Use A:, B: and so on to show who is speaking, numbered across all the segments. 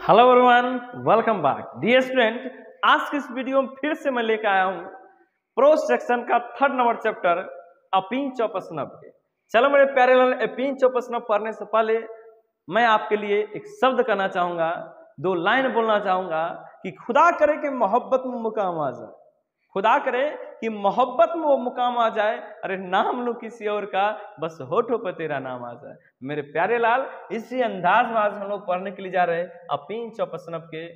A: Hello everyone, welcome back dear student. आज की इस वीडियो में फिर से मैं लेकर आया हूँ प्रोज सेक्शन का 3rd number chapter a pinch of snuff के। चलो मेरे प्यारे लाल, ए पिंच ऑफ स्नफ पढ़ने से पहले मैं आपके लिए एक शब्द कहना चाहूंगा, 2 लाइन बोलना चाहूंगा कि खुदा करे कि मोहब्बत में मुकाम आ जाए। खुदा करे कि मोहब्बत में वो मुकाम आ जाए, अरे नाम लो किसी और का, बस होठों पर तेरा नाम आ जाए। मेरे प्यारे लाल, इसी अंदाज में आज हम लोग पढ़ने के लिए जा रहे हैं अ पिंच ऑफ स्नफ के।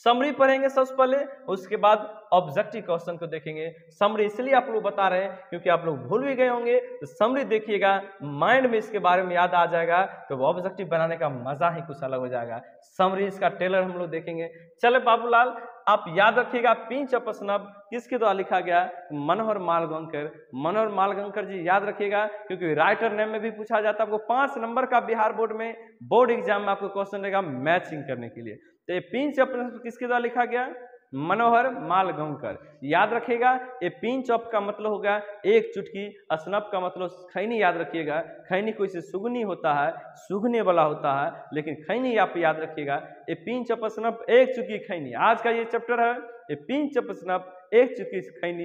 A: समरी पढ़ेंगे सबसे पहले, उसके बाद ऑब्जेक्टिव क्वेश्चन को देखेंगे। समरी इसलिए आप लोग बता रहे हैं क्योंकि आप लोग भूल भी गए होंगे, तो समरी देखिएगा, माइंड में इसके बारे में याद आ जाएगा, तो ऑब्जेक्टिव बनाने का मजा ही कुछ अलग हो जाएगा। समरी इसका टेलर हम लोग देखेंगे। चले बाबूलाल, आप याद रखिएगा पिंच ऑफ स्नफ किसके द्वारा लिखा गया? मनोहर मालगोंकर। मनोहर मालगोंकर जी याद रखिएगा, क्योंकि राइटर नेम में भी पूछा जाता है। आपको 5 नंबर का बिहार बोर्ड में बोर्ड एग्जाम में आपको क्वेश्चन रहेगा मैचिंग करने के लिए। तो ये पिंच ऑफ किसके द्वारा लिखा गया? मनोहर मालगोंकर। याद रखिएगा, ये पिंच ऑफ का मतलब होगा एक चुटकी, स्नफ का मतलब खैनी। याद रखिएगा, खैनी कोई से सुगनी होता है, सूखने वाला होता है, लेकिन खैनी आप याद रखिएगा। ये पिंच ऑफ स्नफ एक चुटकी खैनी। आज का ये चैप्टर है ये पिंच ऑफ स्नफ एक चुटकी खैनी।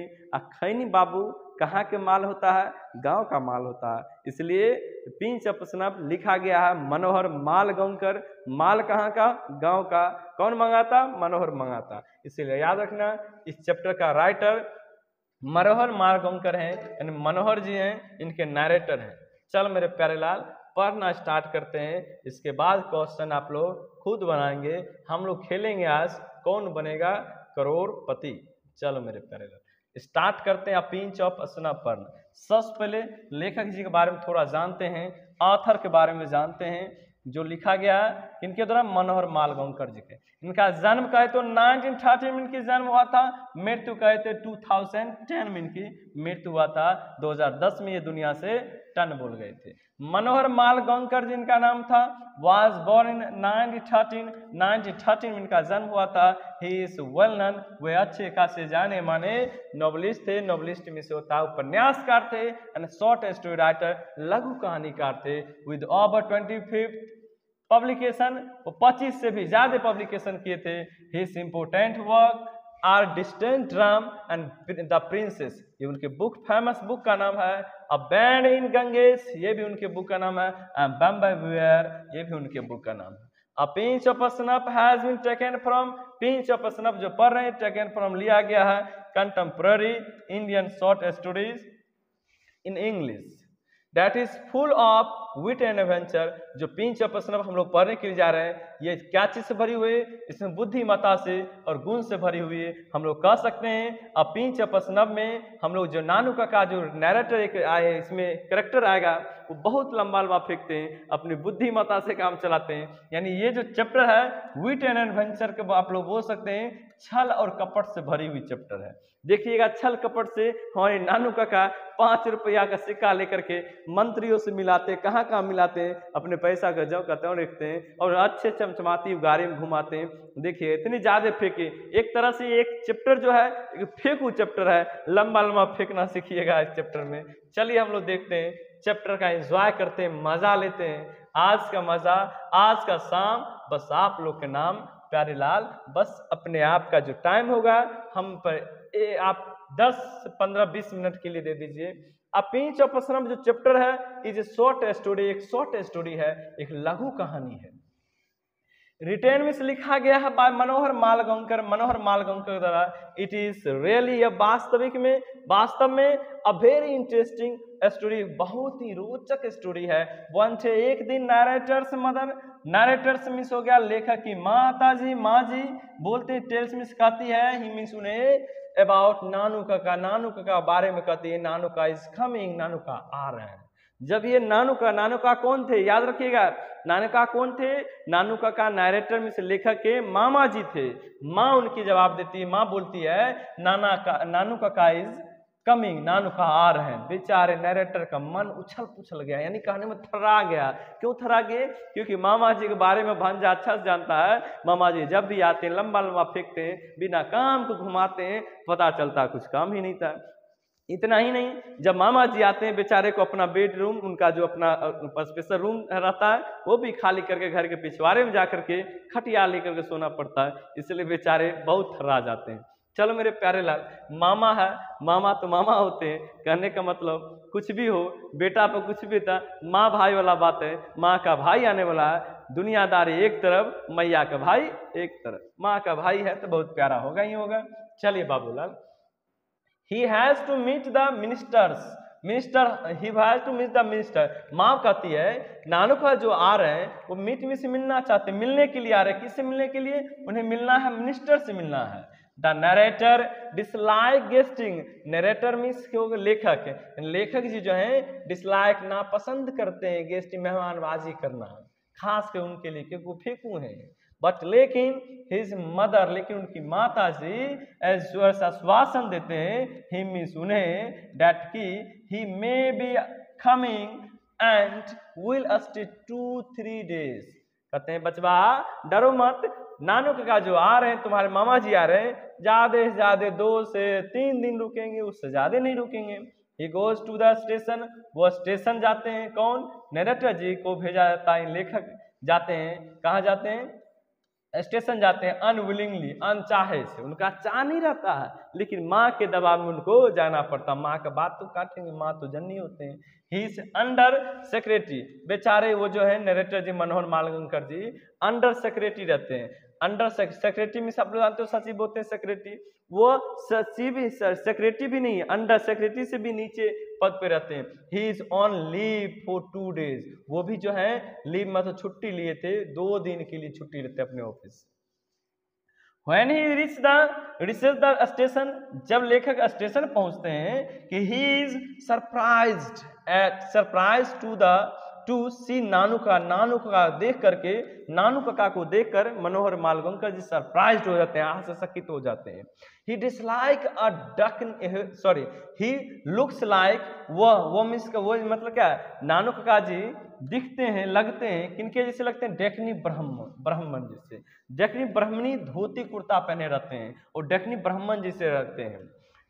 A: खैनी बाबू कहाँ के माल होता है? गांव का माल होता है, इसलिए पिंच ऑफ स्नफ लिखा गया है मनोहर मालगोंकर। माल कहाँ का? गांव का। कौन मंगाता? मनोहर मंगाता। इसीलिए याद रखना, इस चैप्टर का राइटर मनोहर मालगोंकर हैं, यानी मनोहर जी हैं, इनके नरेटर हैं। चल मेरे प्यारे लाल, पढ़ना स्टार्ट करते हैं। इसके बाद क्वेश्चन आप लोग खुद बनाएंगे। हम लोग खेलेंगे आज कौन बनेगा करोड़पति। चलो मेरे प्यारे लाल, स्टार्ट करते हैं पिंच ऑफ स्नफ पढ़ना। सबसे पहले लेखक जी के बारे में थोड़ा जानते हैं, ऑथर के बारे में जानते हैं। जो लिखा गया इनके द्वारा मनोहर मालगोंकर जी के। इनका जन्म कहे तो 1930 में इनकी जन्म हुआ था। मृत्यु कहे तो 2010 में इनकी मृत्यु हुआ था। 2010 में ये दुनिया से टन बोल गए थे। मनोहर मालगोंकर जी इनका नाम था। वॉज बोर्न इन 1913 में इनका जन्म हुआ था। ही इज वेल नोन, वे अच्छे खासे जाने माने नॉवलिस्ट थे। नॉवलिस्ट में से होता है उपन्यासकार थे, एंड शॉर्ट स्टोरी राइटर, लघु कहानीकार थे। विद ओवर 25 पब्लिकेशन, वो 25 से भी ज्यादा पब्लिकेशन किए थे। His important work are distant drum and the princess, ये उनके बुक, फेमस बुक का नाम है। अ बैंड इन गंगेश, ये भी उनके बुक का नाम है। एंड बम्बई वेयर, ये भी उनके बुक का नाम है। A pinch of snuff has been taken from, pinch of snuff जो पढ़ रहे हैं टेकन फ्रॉम लिया गया है contemporary Indian short stories in English that is full of wit and adventure. जो पिंच ऑफ स्नफ हम लोग पढ़ने के लिए जा रहे हैं, ये क्या चीज से भरी हुई है? इसमें बुद्धिमत्ता से और गुण से भरी हुई है। हम लोग कह सकते हैं अब पिंच ऑफ स्नफ में हम लोग जो नानू का जो नैरेटर एक आए, इसमें करेक्टर आएगा, वो बहुत लंबा लंबा फेंकते हैं, अपनी बुद्धिमत्ता से काम चलाते हैं। यानी ये जो चैप्टर है विट एंड एडवेंचर के आप लोग बोल सकते हैं छल और कपट से भरी हुई चैप्टर है। देखिएगा, छल कपट से हमारे नानू काका 5 रुपया का सिक्का लेकर के मंत्रियों से मिलाते, कहाँ कहाँ मिलाते हैं, अपने पैसा का जौ का त्यों रखते हैं और अच्छे चमचमाती गाड़ी में घुमाते हैं। देखिए इतनी ज्यादा फेंके, एक तरह से एक चैप्टर जो है एक फेंकू चैप्टर है, लंबा लंबा फेंकना सीखिएगा इस चैप्टर में। चलिए हम लोग देखते हैं चैप्टर का, एंजॉय करते हैं, मजा लेते हैं। आज का मजा, आज का शाम बस आप लोग के नाम प्यारे लाल, बस अपने आप का जो टाइम होगा हम पर आप 10 से 15-20 मिनट के लिए दे दीजिए। अब पिंच ऑफ स्नफ जो चैप्टर है इज ए शॉर्ट स्टोरी, एक शॉर्ट स्टोरी है, एक लघु कहानी है। रिटेन में से लिखा गया है बाय मनोहर मालगोंकर, मनोहर मालगोंकर द्वारा। इट इज रियली वास्तविक में, वास्तव में अ वेरी इंटरेस्टिंग स्टोरी, बहुत ही रोचक स्टोरी है। वन थे एक दिन नरेटर्स मदर, नरेटर्स मिस हो गया, लेखक की माता जी, माँ जी बोलते, टेल्स मिस कहती है, ही मिस उन्हें अबाउट नानू का बारे में कहती है, नानू का इज कमिंग, नानू का आ रहे हैं। जब ये नानू का कौन थे? याद रखिएगा, नानू का कौन थे? नानू का नरेटर में से लेखक के मामा जी थे। माँ उनकी जवाब देती है, माँ बोलती है नानू का इज कमिंग, नानू का आ रहे हैं। बेचारे नरेटर का मन उछल पुछल गया, यानी कहने में थर्रा गया। क्यों थर्रा गए? क्योंकि मामा जी के बारे में भांजा अच्छा से जानता है। मामा जी जब भी आते हैं लंबा लंबा फेंकते हैं, बिना काम को घुमाते हैं, पता चलता कुछ काम ही नहीं था। इतना ही नहीं, जब मामा जी आते हैं बेचारे को अपना बेडरूम, उनका जो अपना स्पेशल रूम रहता है वो भी खाली करके घर के पिछवाड़े में जाकर के खटिया लेकर के सोना पड़ता है, इसलिए बेचारे बहुत थर्रा जाते हैं। चलो मेरे प्यारे लाल, मामा है, मामा तो मामा होते हैं, कहने का मतलब कुछ भी हो, बेटा पर कुछ भी था, माँ भाई वाला बात है, माँ का भाई आने वाला है, दुनियादारी एक तरफ, मैया का भाई एक तरफ, माँ का भाई है तो बहुत प्यारा होगा ही होगा। चलिए Babulal, he has to meet the ministers, he has to meet the minister। माँ कहती है नानू का जो आ रहे हैं वो मीट में से मिलना चाहते हैं, मिलने के लिए आ रहे हैं, किससे मिलने के लिए, उन्हें मिलना है मिनिस्टर से मिलना है। The narrator dislike guesting, narrator means लेखक, लेखक जी जो है डिसलाइक नापसंद करते हैं गेस्टिंग, मेहमानबाजी करना, खास कर उनके लिए क्योंकि वो फेंकू हैं। बट लेकिन हिज मदर, लेकिन उनकी माता जी आश्वासन देते हैं, ही मीन्स उन्हें, डेट की he may be coming and will stay 2-3 days। कहते हैं बचवा डरो मत, नानू काका जो आ रहे हैं, तुम्हारे मामा जी आ रहे हैं, ज्यादा से ज्यादा 2 से 3 दिन रुकेंगे, उससे ज्यादा नहीं रुकेंगे। He goes to the station, वो स्टेशन जाते हैं, कौन, नरेटर जी को भेजा जाता है, लेखक जाते हैं, कहाँ जाते हैं, स्टेशन जाते हैं, अनविलिंगली, अनचाहे से, उनका चाह नहीं रहता है, लेकिन माँ के दबाव में उनको जाना पड़ता, माँ का बात तो काटेंगे, माँ तो जननी होते हैं। ही इज अंडर सेक्रेटरी, बेचारे वो जो है नरेटर जी मनोहर मालवंकर जी अंडर सेक्रेटरी रहते हैं। अंडर सेक्रेटरी में सब लोग जानते हो सचिव होते हैं, सेक्रेटरी, वो सचिव सेक्रेटरी भी नहीं, अंडर सेक्रेटरी से भी नीचे पद पे रहते हैं। He is on leave for 2 days, वो भी जो है लीव मतलब छुट्टी लिए थे, 2 दिन के लिए छुट्टी लेते अपने office. When he reaches the station, जब लेखक स्टेशन पहुंचते हैं कि he is surprised to see नानू का देख करके, नानू काका को देखकर मनोहर मालवंकर जी सरप्राइज्ड हो जाते हैं, आश्चर्यचकित हो जाते हैं। He dislike a duck, he looks like, वो मीन्स का वो मतलब क्या है, नानू काका जी दिखते हैं, लगते हैं, किनके जैसे लगते हैं, डेकनी ब्राह्मण जैसे, डेकनी ब्राह्मणी धोती कुर्ता पहने रहते हैं और डेकनी ब्राह्मण जैसे रहते हैं।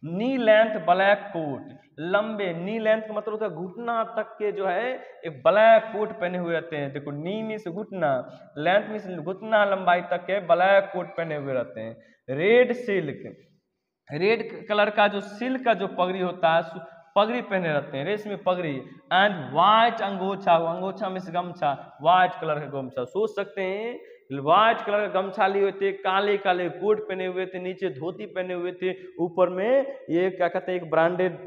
A: नी लेंथ ब्लैक कोट, लंबे, नी लेंथ का मतलब होता है घुटना तक के जो है एक ब्लैक कोट पहने हुए रहते हैं। देखो नी मीन्स घुटना, लेंथ मीन्स घुटना लंबाई तक के ब्लैक कोट पहने हुए रहते हैं। रेड सिल्क, रेड कलर का जो सिल्क का जो पगड़ी होता है, पगड़ी पहने रहते हैं, रेशमी पगड़ी। एंड व्हाइट अंगोछा, अंगोछा में से गमछा, व्हाइट कलर का गमछा, सोच सकते हैं व्हाइट कलर का गमछा लिए हुए थे, काले काले कोट पहने हुए थे, नीचे धोती पहने हुए थे, ऊपर में ये क्या कहते हैं एक ब्रांडेड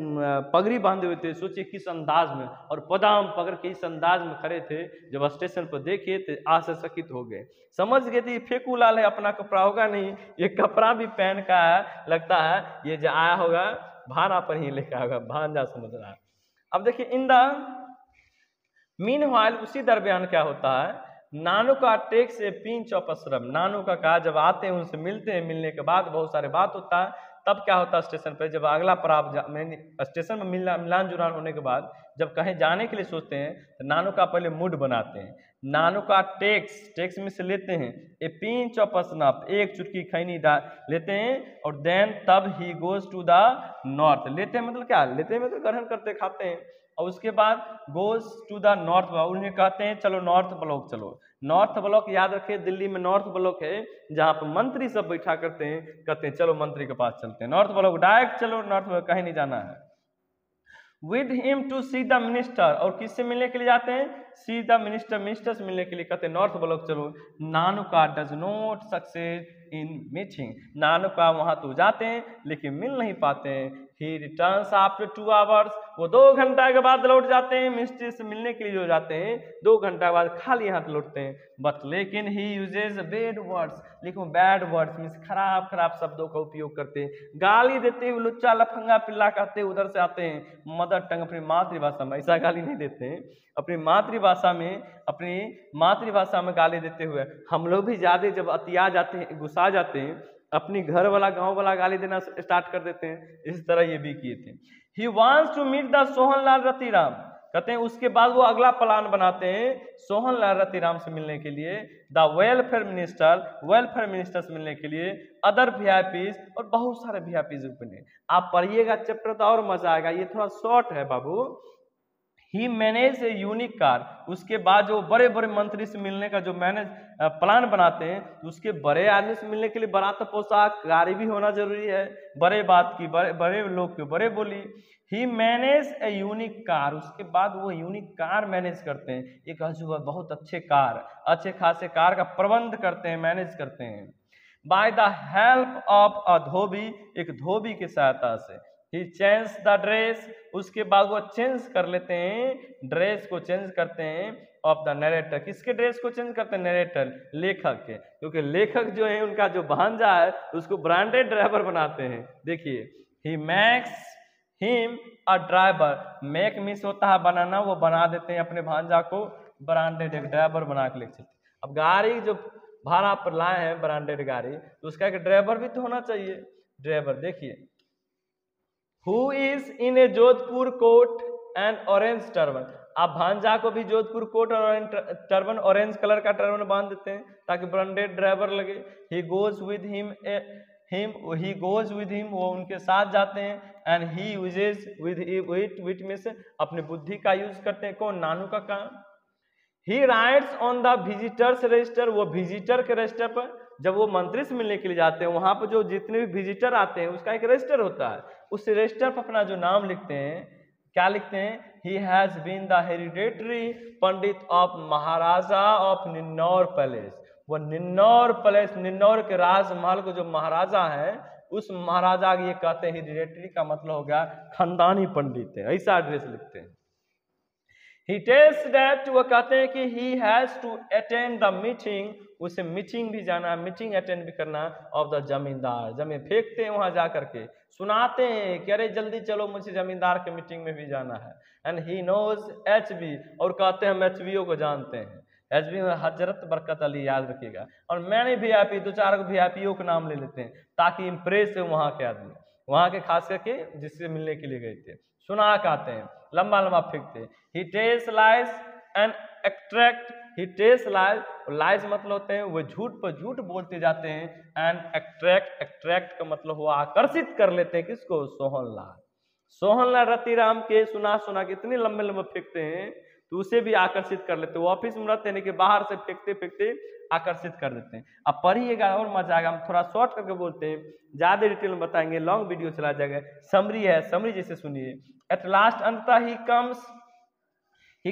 A: पगड़ी बांधे हुए थे। सोचिए किस अंदाज में, और पदाम पकड़ के इस अंदाज में खड़े थे, जब स्टेशन पर देखे तो आश्चर्यचकित हो गए, समझ गए थे फेंकू लाल है, अपना कपड़ा होगा नहीं, ये कपड़ा भी पहन का है, लगता है ये जो आया होगा भाड़ा पर ही लेकर आएगा, भांजा समझ रहा है। अब देखिए इन द मीनवाइल, उसी दरमियान क्या होता है, नानू का टेक्स ए पिंच ऑफ श्रम, नानू का कहा जब आते हैं उनसे मिलते हैं, मिलने के बाद बहुत सारे बात होता है, तब क्या होता है स्टेशन पर, जब अगला पड़ाव स्टेशन में मिलान जुलान होने के बाद जब कहीं जाने के लिए सोचते हैं तो नानू का पहले मूड बनाते हैं। नानू का टेक्स में से लेते हैं ए पिंच ऑफ स्नफ, एक चुटकी खैनी लेते हैं, और देन तब ही गोज टू द नॉर्थ, लेते हैं मतलब क्या, लेते हैं मतलब ग्रहण करते खाते हैं, और उसके बाद गोज टू द नॉर्थ, उन्हें कहते हैं चलो नॉर्थ ब्लॉक चलो। नॉर्थ ब्लॉक याद रखिए, दिल्ली में नॉर्थ ब्लॉक है जहाँ पर मंत्री सब बैठा करते हैं, कहते हैं चलो मंत्री के पास चलते हैं, नॉर्थ ब्लॉक डायरेक्ट चलो, नॉर्थ ब्लॉक कहीं नहीं जाना है। With him to see the minister, और किससे मिलने के लिए जाते हैं, सी द मिनिस्टर, मिनिस्टर से मिलने के लिए कहते हैं नॉर्थ ब्लॉक चलो। नानू का does not success in meeting, Nanu का वहां तो जाते हैं लेकिन मिल नहीं पाते हैं। ही रिटर्न्स आफ्टर 2 hours, वो 2 घंटा के बाद लौट जाते हैं, मिनिस्टर से मिलने के लिए जो जाते हैं 2 घंटा के बाद खाली हाथ लौटते हैं। बट लेकिन ही यूजेज बैड वर्ड्स, लेकिन बैड वर्ड्स मीन्स खराब खराब शब्दों का उपयोग करते हैं, गाली देते हैं, लुच्चा लफंगा पिल्ला कहते हैं, उधर से आते हैं मदर टंग अपनी मातृभाषा में, ऐसा गाली नहीं देते हैं, अपनी मातृभाषा में गाली देते हुए। हम लोग भी ज्यादा जब अतिया जाते हैं, गुस्सा जाते हैं, अपनी घर वाला गांव वाला गाली देना स्टार्ट कर देते हैं, इस तरह ये भी किए थे। He wants to meet the Sohanlal Ratiram, कहते हैं उसके बाद वो अगला प्लान बनाते हैं सोहनलाल रतिराम से मिलने के लिए, द वेलफेयर मिनिस्टर से मिलने के लिए, अदर वीआईपीज और बहुत सारे वीआईपीज बने। आप पढ़िएगा चैप्टर तो और मजा आएगा, ये थोड़ा शॉर्ट है बाबू। ही मैनेज ए यूनिक कार, उसके बाद जो बड़े बड़े मंत्री से मिलने का जो मैनेज प्लान बनाते हैं, उसके बड़े आदमी से मिलने के लिए बड़ा तो पोशाक गाड़ी भी होना जरूरी है, बड़े बात की बड़े लोग की बड़े बोली। ही मैनेज ए यूनिक कार, उसके बाद वो यूनिक कार मैनेज करते हैं, एक अजूबा बहुत अच्छे खासे कार का प्रबंध करते हैं, मैनेज करते हैं। By the help of a dhobi, एक धोबी की सहायता से। ही चेंज द ड्रेस, उसके बाद वो चेंज कर लेते हैं, ड्रेस को चेंज करते हैं ऑफ द नरेटर, किसके ड्रेस को चेंज करते हैं? नरेटर, लेखक के, क्योंकि लेखक जो है उनका जो भांजा है उसको ब्रांडेड ड्राइवर बनाते हैं। देखिए, he makes him a driver, make miss होता है बनाना, वो बना देते हैं अपने भांजा को ब्रांडेड एक ड्राइवर बना के ले चलते। अब गाड़ी जो भाड़ा पर लाए हैं ब्रांडेड गाड़ी, तो उसका एक ड्राइवर भी तो होना चाहिए। ड्राइवर देखिए, who is in a Jodhpur coat and orange turban, आप भांजा को भी जोधपुर कोट और टर्बन, ऑरेंज कलर का टर्बन बांध देते हैं ताकि ब्रांडेड ड्राइवर लगे। ही गोज विद हिम, वो उनके साथ जाते हैं। And he uses with means अपनी बुद्धि का यूज करते हैं, कौन? नानू का काम। ही rights on the visitors register, वो विजिटर के रजिस्टर पर, जब वो मंत्री से मिलने के लिए जाते हैं वहां पर जो जितने भी विजिटर आते हैं उसका एक रजिस्टर होता है, उस रजिस्टर पर अपना जो नाम लिखते हैं, क्या लिखते हैं? He has been the hereditary pandit of maharaja of Ninnaur palace, वो निन्नौर पैलेस, निन्नौर के राजमहल को जो महाराजा है उस महाराजा ये कहते हैं हेरिडेटरी का मतलब हो गया खानदानी पंडित है, ऐसा एड्रेस लिखते हैं। He tells that, वो कहते हैं कि he has to attend the meeting, उसे मीटिंग भी जाना, मीटिंग अटेंड भी करना ऑफ द जमींदार, जमीन फेंकते हैं वहां जा करके, सुनाते हैं कि अरे जल्दी चलो मुझे जमींदार के मीटिंग में भी जाना है। एंड ही नोज HB, और कहते हैं हम HBO को जानते हैं, HB में हजरत बरकत अली, याद रखिएगा। और मैंने VIP 2-4 VIPO का नाम ले लेते हैं ताकि इम्प्रेस है वहां के आदमी, वहां के खास करके जिससे मिलने के लिए गए थे। सुना कहते हैं, लंबा लंबा फेंकते हैं। He tells lies and extract, he tells lies, lies मतलब होते हैं वो झूठ पर झूठ बोलते जाते हैं। एंड एक्ट्रैक्ट का मतलब हुआ आकर्षित कर लेते हैं, किसको? सोहनलाल रतिराम के सुना के इतने लंबे लंबे फेंकते हैं तो उसे भी आकर्षित कर लेते हैं। वो ऑफिस में रहते हैं कि बाहर से फेंकते फेंकते आकर्षित कर देते हैं। अब पढ़िएगा और मजा आएगा, हम थोड़ा शॉर्ट करके बोलते हैं, ज्यादा डिटेल में बताएंगे, लॉन्ग वीडियो चला जाएगा। समरी है, समरी जैसे सुनिए। एट लास्ट, अंततः ही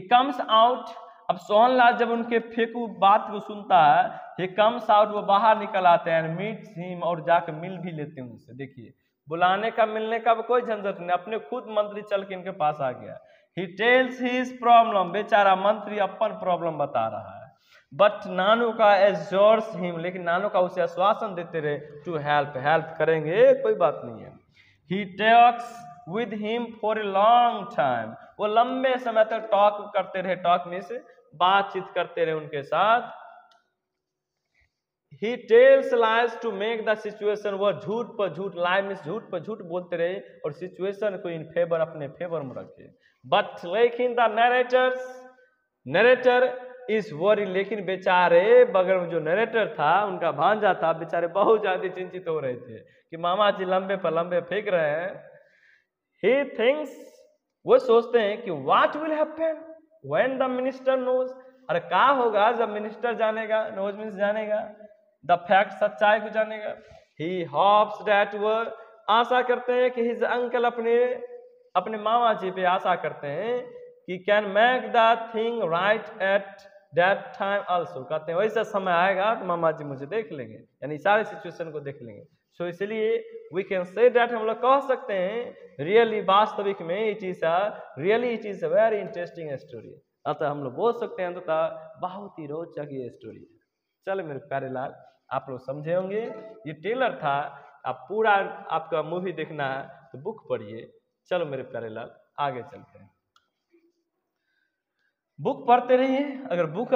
A: कम्स आउट, अब सोहनलाल जब उनके फेंकू बात को सुनता है, ही कम्स आउट, वो बाहर निकल आते हैं, मीट्स हिम, और जाकर मिल भी लेते हैं उनसे। देखिए, बुलाने का मिलने का कोई झंझट नहीं, अपने खुद मंत्री चल के इनके पास आ गया। ही टेल्स हिज प्रॉब्लम, बेचारा मंत्री अपन प्रॉब्लम बता रहा है। बट नानू का एश्योर्स हिम, लेकिन नानू का उसे आश्वासन देते रहे टू हेल्प करेंगे, कोई बात नहीं है। He talks with him for a long time, वो लंबे समय तक टॉक करते रहे, टॉक में से बातचीत करते रहे उनके साथ। He tells lies to make the situation, वो झूठ पर झूठ, lie मीन्स झूठ पर झूठ बोलते रहे और सिचुएशन को इन फेवर, अपने फेवर में रखे। बट लेकिन द नरेटर इज वरी, लेकिन बेचारे बगल में जो नरेटर था, उनका भांजा था, बेचारे बहुत ज्यादा चिंतित हो रहे थे कि मामा जी लंबे पर लंबे फेंक रहे हैं। He thinks, वो सोचते हैं कि what will happen when the minister knows, अरे क्या होगा जब मिनिस्टर जानेगा, knows मीन्स जानेगा, द फैक्ट सच्चाई को जानेगा। ही होप्स डैट, वो आशा करते हैं कि हिज अंकल, अपने मामा जी पे आशा करते हैं कि can make the thing right at that time also, कहते हैं वैसा समय आएगा तो मामा जी मुझे देख लेंगे, यानी सारे सिचुएशन को देख लेंगे। सो इसलिए वी कैन से दैट, हम लोग कह सकते हैं रियली, वास्तविक में, it is a very interesting story, अतः हम लोग बोल सकते हैं अतः बहुत ही रोचक ये स्टोरी है। चलो मेरे प्यारे लाल, आप लोग समझे होंगे, ये ट्रेलर था, आप पूरा आपका मूवी देखना है तो बुक पढ़िए। चलो मेरे प्यारे लाल, आगे चलते हैं, बुक पढ़ते रहिए। अगर बुक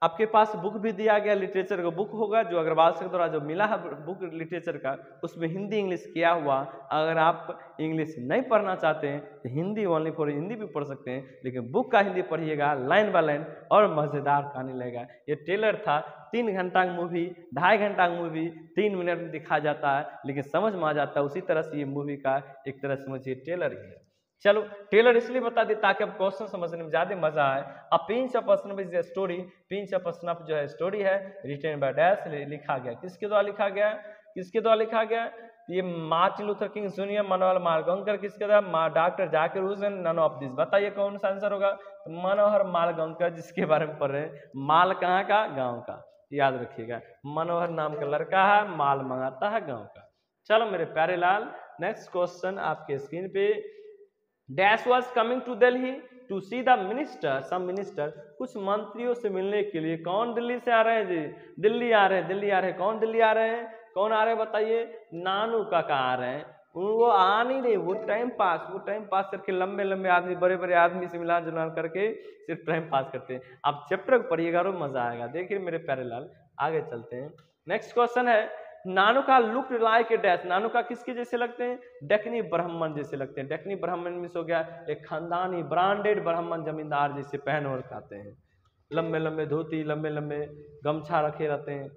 A: आपके पास बुक भी दिया गया, लिटरेचर का बुक होगा जो अग्रवाल के द्वारा जो मिला है बुक लिटरेचर का, उसमें हिंदी इंग्लिश किया हुआ। अगर आप इंग्लिश नहीं पढ़ना चाहते हैं तो हिंदी ओनली फॉर हिंदी भी पढ़ सकते हैं, लेकिन बुक का हिंदी पढ़िएगा लाइन बाय लाइन और मज़ेदार कहानी लगेगा। ये ट्रेलर था, 3 घंटा की मूवी, 2.5 घंटा की मूवी 3 मिनट में दिखाया जाता है, लेकिन समझ में आ जाता है। उसी तरह से ये मूवी का एक तरह समझिए ट्रेलर ही है। चलो ट्रेलर इसलिए बता दी ताकि अब क्वेश्चन समझने में ज्यादा मजा आए। अब pinch of snuff is story, pinch of snuff जो है स्टोरी है, रिटन बाय डैश, लिखा गया किसके द्वारा लिखा गया, किसके द्वारा लिखा गया, ये Martin Luther King junior, Manohar Malgonkar किसके द्वारा, doctor Zakir Hussain, none of this. बताइए कौन सा आंसर होगा, तो मनोहर मालगंकर, जिसके बारे में पढ़ रहे हैं। माल कहाँ का, गाँव का, याद रखिएगा। मनोहर नाम का लड़का है, माल मंगाता है गाँव का। चलो मेरे प्यारे लाल, नेक्स्ट क्वेश्चन आपके स्क्रीन पे। Dash was coming to Delhi to see the minister, some minister, कुछ मंत्रियों से मिलने के लिए। कौन दिल्ली से आ रहे हैं जी, दिल्ली आ रहे हैं, दिल्ली आ रहे हैं। कौन दिल्ली आ रहे हैं, कौन आ रहे हैं बताइए, नानू काका आ रहे हैं। वो आ नहीं रहे, वो टाइम पास करके लंबे लंबे आदमी, बड़े बड़े आदमी से मिलान जुलान करके सिर्फ टाइम पास करते हैं। आप चैप्टर को पढ़िएगा और मजा आएगा। देखिए मेरे प्यारे लाल, आगे चलते हैं। नेक्स्ट क्वेश्चन है, नानू का look like a dash, Nanu का किसके जैसे लगते हैं, डकनी ब्राह्मण जैसे लगते हैं। डकनी ब्राह्मण मिस हो गया एक खानदानी ब्रांडेड ब्राह्मण जमींदार जैसे पहन और खाते हैं, लंबे लंबे धोती, लंबे लंबे गमछा रखे रहते हैं।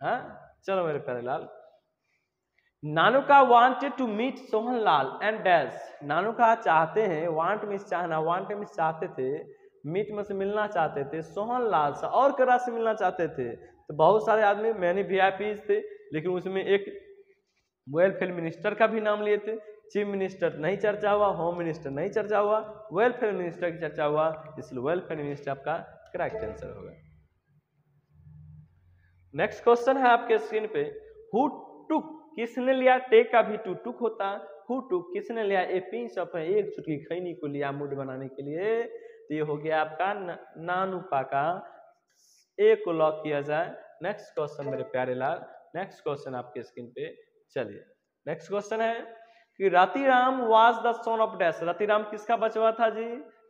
A: हाँ चलो मेरे प्यारे लाल, नानू का wanted to meet Sohanlal and dash, Nanu का चाहते हैं, वांट मिस चाहना, वांट मिस चाहते थे, मीट में से मिलना चाहते थे, सोहनलाल से और करा से मिलना चाहते थे। तो बहुत सारे आदमी, मैंने वीआईपीज थे, लेकिन उसमें एक वेलफेयर मिनिस्टर का भी नाम लिए थे। चीफ मिनिस्टर नहीं चर्चा हुआ, होम मिनिस्टर नहीं चर्चा हुआ, वेलफेयर मिनिस्टर की चर्चा हुआ, इसलिए वेलफेयर मिनिस्टर आपका करेक्ट आंसर होगा। नेक्स्ट क्वेश्चन है आपके स्क्रीन पे, हु टुक, किसने लिया, टेक का भी टू टुक होता, हु टुक किसने लिया, ए पिंच ऑफ, एक चुटकी खैनी को लिया मूड बनाने के लिए। तो ये हो गया आपका नानू काका, ए को लॉक किया जाए। नेक्स्ट क्वेश्चन मेरे प्यारे लाल, नेक्स्ट क्वेश्चन आपके स्क्रीन पे। चलिए नेक्स्ट क्वेश्चन है कि Ratiram was the son of dash, Ratiram किसका बचवा था जी,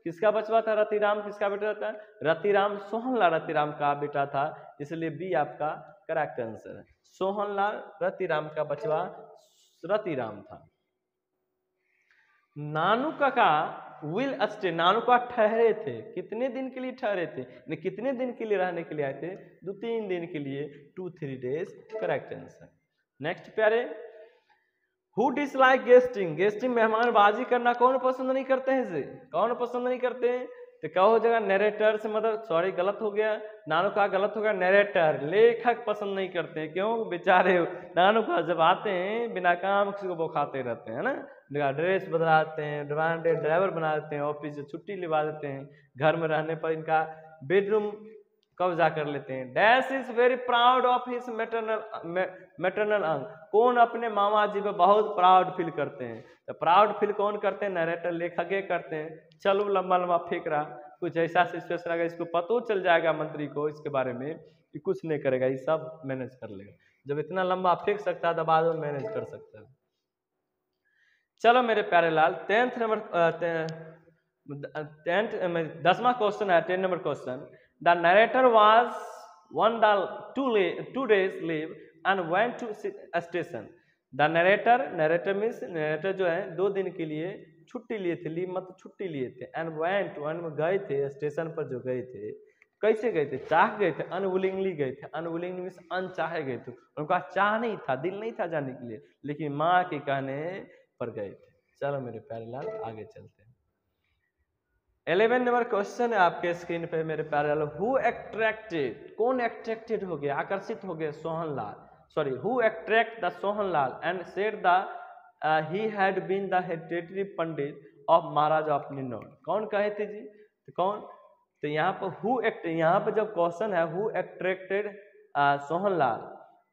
A: किसका बचवा था, रतिराम किसका बेटा था, रतिराम सोहनलाल रतिराम का बेटा था, इसलिए बी आपका करेक्ट आंसर है। सोहनलाल रतिराम का बचवा रतिराम था। नानू काका विल स्टे, नानू का ठहरे थे, कितने दिन के लिए ठहरे थे, कितने दिन के लिए रहने के लिए आए थे, 2-3 दिन के लिए, 2-3 डेज, करेक्ट आंसर। नेक्स्ट प्यारे, हु डिसलाइक गेस्टिंग, गेस्टिंग मेहमानबाजी करना कौन पसंद नहीं करते हैं जी, कौन पसंद नहीं करते हैं, तो क्या हो जाएगा, नरेटर से, मतलब सॉरी गलत हो गया, नानू का गलत हो गया, नरेटर, लेखक पसंद नहीं करते हैं। क्यों, बेचारे नानू का जब आते हैं बिना काम किसी को बौखाते रहते हैं ना, ड्रेस बदलाते हैं, ब्रांडेड ड्राइवर बना देते हैं, ऑफिस से छुट्टी लिवा देते हैं, घर में रहने पर इनका बेडरूम कब्जा कर लेते हैं। Dash is very proud of his maternal अंक, कौन अपने मामा जी पे बहुत प्राउड फील करते हैं, तो प्राउड फील कौन करते हैं, नरेटर लेखक करते हैं। चलो लंबा लंबा फेंक रहा, कुछ ऐसा सिचुएशन आएगा, इसको पता चल जाएगा मंत्री को इसके बारे में कि कुछ नहीं करेगा, ये सब मैनेज कर लेगा। जब इतना लंबा फेंक सकता है तो बाद में मैनेज कर सकता है। चलो मेरे प्यारे लाल, 10th नंबर 10वां क्वेश्चन है, 10 number question. The narrator was one the 2 days leave and went to station. The narrator means, narrator जो है 2 दिन के लिए छुट्टी लिए थे, लीव मतलब छुट्टी लिए थे, एंड वेंट में गए थे, स्टेशन पर जो गए थे, कैसे गए थे, चाह गए थे, अनविलिंगली गए थे, अनविलिंगली मीन्स अनचाहे गए थे, उनका चाह नहीं था, दिल नहीं था जाने के लिए, लेकिन माँ के कहने पर गए थे। चलो मेरे प्यारे लाल आगे चलते हैं। 11 नंबर क्वेश्चन है आपके स्क्रीन पे मेरे प्यारे लाल, हु अट्रैक्टेड, कौन अट्रैक्टेड हो गया, आकर्षित हो गया Sohanlal, sorry who attract the Sohanlal and said the he had been the hereditary pandit of maharaja of Ninnaur. कौन कहे थे जी, तो कौन, तो यहाँ पर हु यहाँ पर जब क्वेश्चन है who attracted Sohanlal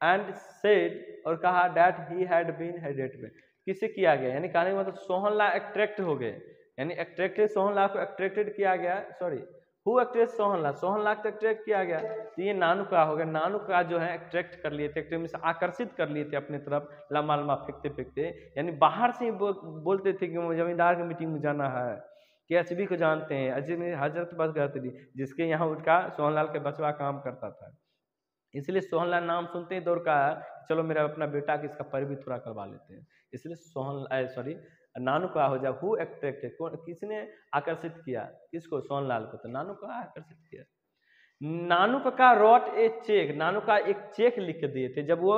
A: and said, और कहा that he had been hereditary, किसे किया गया, यानी कहने का मतलब सोहनलाल अट्रैक्ट हो गए, यानी अट्रैक्टेड, सोहनलाल को अट्रैक्टेड किया गया, sorry who attract Sohanlal, Sohanlal को अट्रैक्ट किया गया, तो ये नानू का हो गया, नानू का जो है अट्रैक्ट कर लिए थे, आकर्षित कर लिए थे अपनी तरफ, लम्बा लम्बा फेंकते फेंकते, यानी बाहर से ही बोलते थे कि जमींदार की मीटिंग में जाना है, KHB को जानते हैं, अजमेर हजरत बस गदरी, जिसके यहाँ उनका सोहनलाल के बचवा काम करता था, इसलिए सोहनलाल नाम सुनते ही दौड़ का चलो मेरा अपना बेटा की इसका परी भी थोड़ा करवा लेते हैं। इसलिए नानू का हो जा हु अट्रैक्टेड, किसने आकर्षित किया किसको, सोहनलाल को, तो नानू का आकर्षित किया। नानू काका रॉट ए चेक, नानू का एक चेक लिख के दिए थे जब वो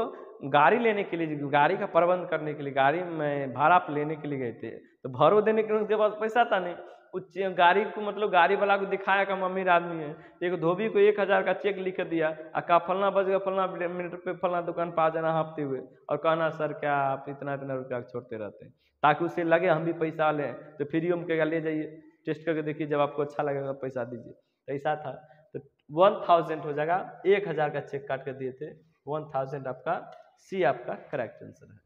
A: गाड़ी लेने के लिए, गाड़ी का प्रबंध करने के लिए, गाड़ी में भाड़ा लेने के लिए गए थे, तो भाड़ो देने के लिए उनके पास पैसा था नहीं, उस गाड़ी को मतलब गाड़ी वाला को दिखाया कि हम अमीर आदमी है, एक धोबी को 1000 का चेक लिख दिया, का फलना बज गया, फलना मिनट पे फलना दुकान पर आ जाना हाँफते हुए और कहना सर क्या आप इतना इतना रुपया छोड़ते रहते हैं, ताकि उसे लगे हम भी पैसा लें, तो फ्री में कहेगा ले जाइए टेस्ट करके देखिए, जब आपको अच्छा लगेगा पैसा दीजिए। तो ऐसा था, तो 1000 हो जाएगा, 1000 का चेक काट के दिए थे, 1000 आपका सी आपका करेक्ट आंसर है।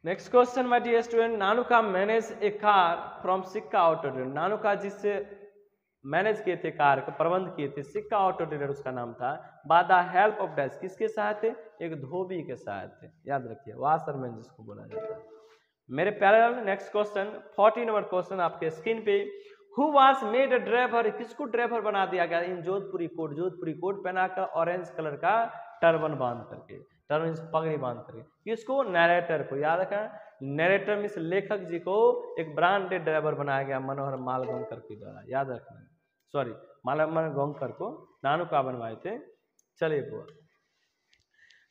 A: Next question my dear student, Nanu का manage a car from Sikka auto dealer, Nanu का जिससे मैनेज किए थे कार को प्रबंध किए थे सिक्का ऑटो डीलर उसका नाम था, bye the help of dash, किसके साथ थे, एक धोबी के साथ थे, याद रखिए वाशरमैन जिसको बोला जाता है। मेरे प्यारे नेक्स्ट क्वेश्चन 40 नंबर क्वेश्चन आपके स्क्रीन पे, who was made a driver, किसको ड्राइवर बना दिया गया इन जोधपुरी कोट, जोधपुरी कोट पहनाकर ऑरेंज कलर का टर्बन बांध करके, टर्बन पगड़ी बांध करके, किसको, नरेटर को, याद रखा नरेटर मीन्स लेखक जी को एक ब्रांडेड ड्राइवर बनाया गया मनोहर मालगांवकर के द्वारा, याद रखना, सॉरी मालगांवकर को नानू का बनवाए थे। चलिए बुआ,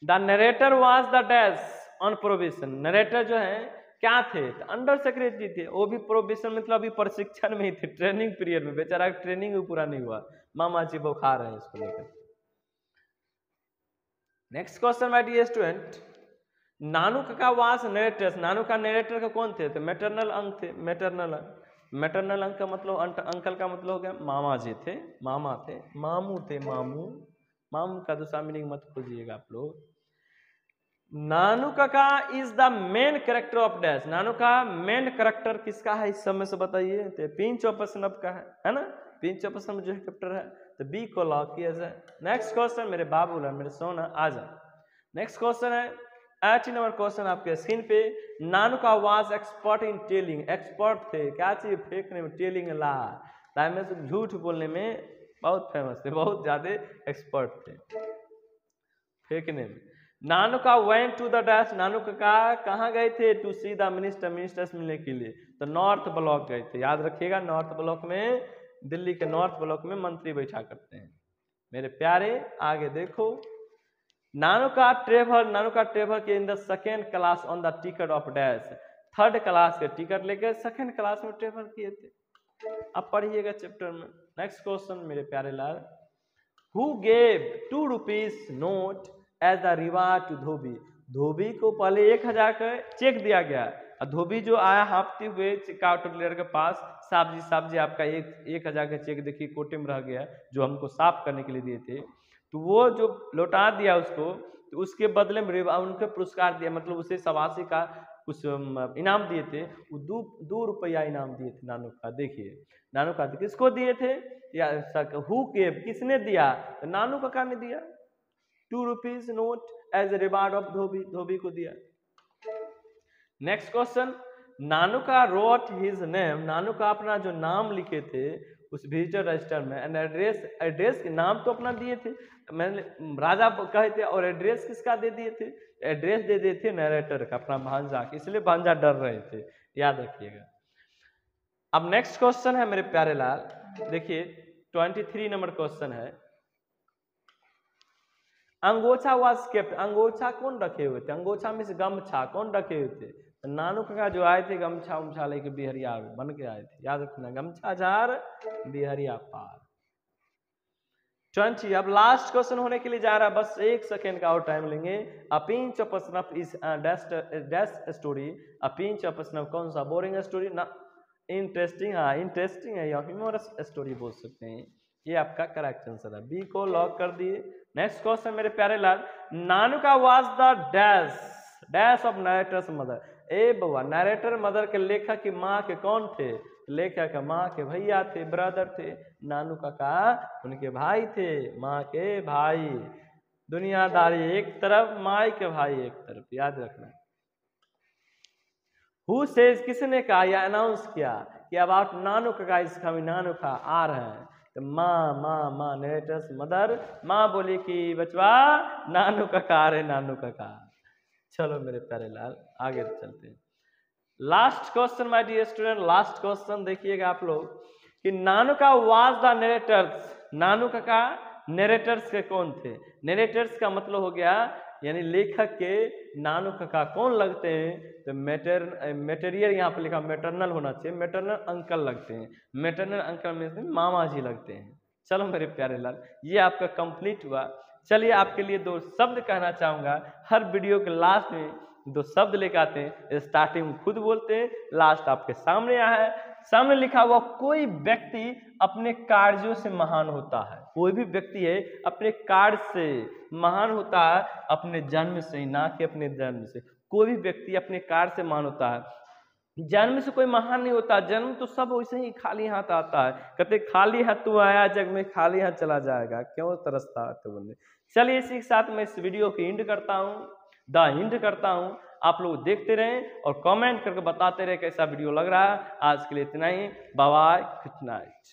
A: the narrator was the dash on provision, narrator जो है क्या थे, तो अंडर सेक्रेटरी थे, वो भी प्रोविजन मतलब अभी प्रशिक्षण में ही थे, ट्रेनिंग पीरियड में, बेचारा ट्रेनिंग भी पूरा नहीं हुआ, मामा जी बुखार है इसको लेकर। Next question my dear student, Nanu Kaka was narrator, नानू का नरेटर का कौन थे, तो मैटरनल अंक थे, मैटरनल अंक का मतलब अंकल का मतलब हो गया मामा जी थे, मामा थे, मामू थे, मामू, मामू का दूसरा मीनिंग मत खोजिएगा आप लोग। Nanu Kaka is the main character of dash, Nanu का मेन कैरेक्टर किसका है इस समय से बताइए, तो पिंच ऑफ स्नफ का है ना, पिंच ऑफ स्नफ जो कैरेक्टर है, तो बी को लॉक किया जाए। नेक्स्ट क्वेश्चन मेरे बाबू मेरे सोना आ जा, नेक्स्ट क्वेश्चन है 80 नंबर क्वेश्चन आपके स्क्रीन पे, नानू का was expert in telling, expert थे क्या चीज फेंकने में, टेलिंग ला, में से झूठ बोलने में बहुत फेमस थे, बहुत ज्यादा एक्सपर्ट थे फेंकने में। नानू का went to the dash, Nanu का कहाँ गए थे, to see the minister, ministers मिलने के लिए, तो नॉर्थ ब्लॉक गए थे, याद रखिएगा नॉर्थ ब्लॉक में, दिल्ली के नॉर्थ ब्लॉक में मंत्री बैठा करते हैं। मेरे प्यारे आगे देखो, नानू का ट्रेवल के in the second class on the ticket of dash, 3rd class के टिकट लेकर 2nd क्लास में ट्रेवल किए थे, अब पढ़िएगा चैप्टर में। नेक्स्ट क्वेश्चन मेरे प्यारे लाल, who gave 2 rupees note as the reward to dhobi, धोबी को पहले 1000 का चेक दिया गया, और धोबी जो आया हाँफते हुए सिक्का ऑटो डीलर के पास, साहब जी आपका 1000 का चेक देखिए कोटे में रह गया, जो हमको साफ करने के लिए दिए थे, तो वो जो लौटा दिया उसको, तो उसके बदले में उनके पुरस्कार दिया, मतलब उसे सवासी का कुछ इनाम दिए थे, वो 2 रुपया इनाम दिए थे नानू का। देखिए नानू का किसको दिए थे, या हु गेव किसने दिया, तो नानू काका ने दिया, 2 rupees note as a reward of dhobi, धोबी को दिया। नेक्स्ट क्वेश्चन, नानू का रोट हिज नेम, नानू का अपना जो नाम लिखे थे उस विजिटर रजिस्टर में, एंड एड्रेस के नाम तो अपना दिए थे, मैंने राजा कहे थे, और एड्रेस किसका दे दिए थे, एड्रेस दे दिए थे नरेटर का, अपना भांजा, इसलिए भांजा डर रहे थे, याद रखिएगा। अब नेक्स्ट क्वेश्चन है मेरे प्यारे लाल, देखिए 23 नंबर क्वेश्चन है, अंगोछा वाज केप्ट, अंगोछा कौन रखे हुए थे, अंगोछा में से गमछा कौन रखे हुए थे, नानू काका जो आए थे गमछा उमछा लेके बिहरिया बन के आए थे, याद रखना गमछा झार बिहरिया पार। 20 अब लास्ट क्वेश्चन होने के लिए जा रहा है, बस 1 सेकेंड का और टाइम लेंगे। A pinch of snuff is dash story, a pinch of snuff कौन सा, बोरिंग स्टोरी ना, इंटरेस्टिंग, हाँ इंटरेस्टिंग है या ह्यूमरस स्टोरी बोल सकते हैं, ये आपका करेक्ट आंसर है, बी को लॉक कर दिए। नेक्स्ट क्वेश्चन मेरे प्यारे लाल, नानू का was the dash of narrator's mother, ए बउआ नरेटर मदर के लेखक की माँ के कौन थे, लेखक माँ के भैया थे, ब्रदर थे, नानू काका उनके भाई थे, माँ के भाई, दुनियादारी एक तरफ माई के भाई एक तरफ, याद रखना। हु सेज, किसने कहा या अनाउंस किया कि about Nanu Kaka is coming, नानू का आ रहे हैं। तो माँ माँ माँ नरेटर्स मदर, माँ बोली कि बचवा नानू काका आ रहे, नानू काका। चलो मेरे प्यारे लाल आगे चलते हैं। Last question my dear student, last question देखिएगा आप लोग कि नानू का वाज द नरेटर्स, नानू काका नरेटर्स के कौन थे। नरेटर्स का मतलब हो गया यानी लेखक के नानू काका कौन लगते हैं, तो मेटेरियल यहाँ पे लिखा मेटरनल होना चाहिए, मेटरनल अंकल लगते हैं, मेटरनल अंकल में मामा जी लगते हैं। चलो मेरे प्यारे लाल ये आपका कंप्लीट हुआ। चलिए आपके लिए दो शब्द कहना चाहूंगा, हर वीडियो के लास्ट में दो शब्द लेकर आते हैं, स्टार्टिंग में खुद बोलते हैं, लास्ट आपके सामने आया है। सामने लिखा हुआ कोई व्यक्ति अपने कार्यों से महान होता है, कोई भी व्यक्ति है अपने कार्य से महान होता है, अपने जन्म से, ना कि अपने जन्म से। कोई भी व्यक्ति अपने कार्य से महान होता है, जन्म से कोई महान नहीं होता। जन्म तो सब वैसे ही खाली हाथ आता है, कहते खाली हाथ तू आया जग में खाली हाथ चला जाएगा, क्यों तरसता है तो बंदे। चलिए इसी के साथ मैं इस वीडियो की एंड करता हूँ, आप लोग देखते रहें और कमेंट करके बताते रहे कैसा वीडियो लग रहा है। आज के लिए इतना ही, बाय बाय, गुड नाइट।